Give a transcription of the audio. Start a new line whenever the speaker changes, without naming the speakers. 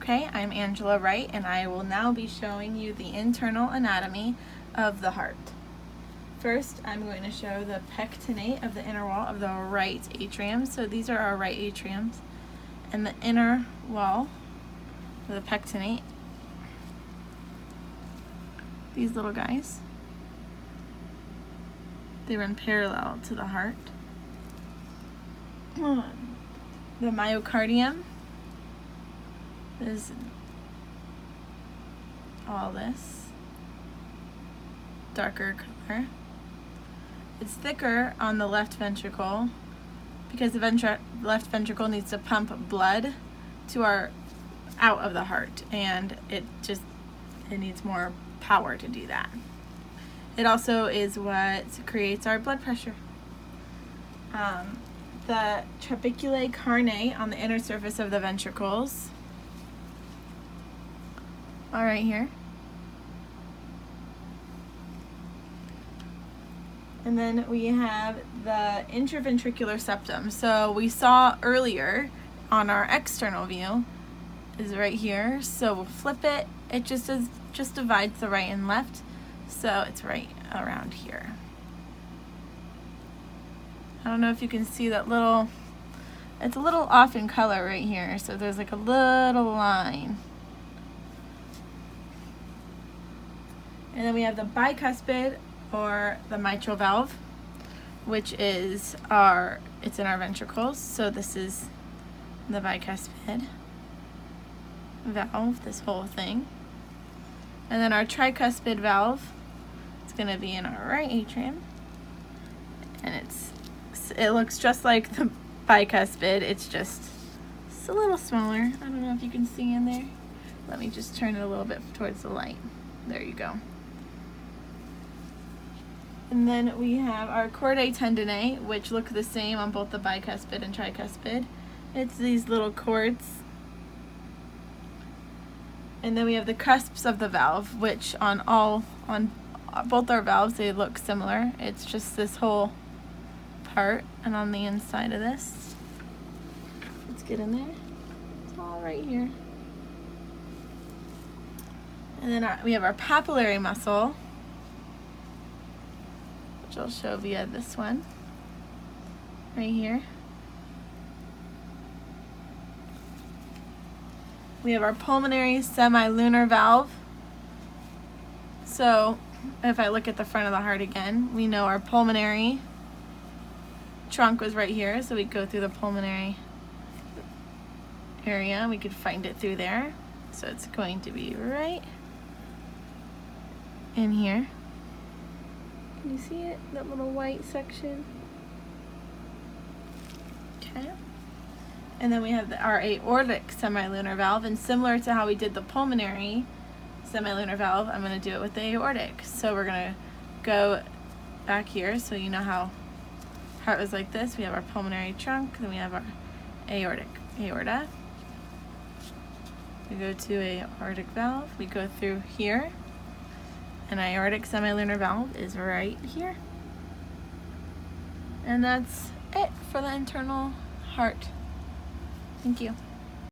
Okay, I'm Angela Wright, and I will now be showing you the internal anatomy of the heart. First, I'm going to show the pectinate of the inner wall of the right atrium. So these are our right atriums, and the inner wall of the pectinate. These little guys, they run parallel to the heart. The myocardium is all this darker color. It's thicker on the left ventricle because the left ventricle needs to pump blood to out of the heart, and it needs more power to do that. It also is what creates our blood pressure. The trabeculae carnae on the inner surface of the ventricles are right here. And then we have the intraventricular septum. So we saw earlier on our external view is right here. So we'll flip it. It just divides the right and left. So it's right around here. I don't know if you can see that little, it's a little off in color right here. So there's like a little line. And then we have the bicuspid, or the mitral valve, which is it's in our ventricles. So this is the bicuspid valve, this whole thing. And then our tricuspid valve, it's going to be in our right atrium. And it looks just like the bicuspid, it's a little smaller. I don't know if you can see in there. Let me just turn it a little bit towards the light. There you go. And then we have our chordae tendineae, which look the same on both the bicuspid and tricuspid. It's these little cords. And then we have the cusps of the valve, which on both our valves, they look similar. It's just this whole part, and on the inside of this, let's get in there. It's all right here. And then we have our papillary muscle, which I'll show via this one right here. We have our pulmonary semilunar valve. So if I look at the front of the heart again, we know our pulmonary trunk was right here, so we go through the pulmonary area. We could find it through there. So it's going to be right in here. Can you see it? That little white section? Okay. And then we have our aortic semilunar valve, and similar to how we did the pulmonary semilunar valve, I'm going to do it with the aortic. So we're going to go back here so you know how heart was like this. We have our pulmonary trunk, then we have our aorta. We go to aortic valve, we go through here. An aortic semilunar valve is right here. And that's it for the internal heart. Thank you.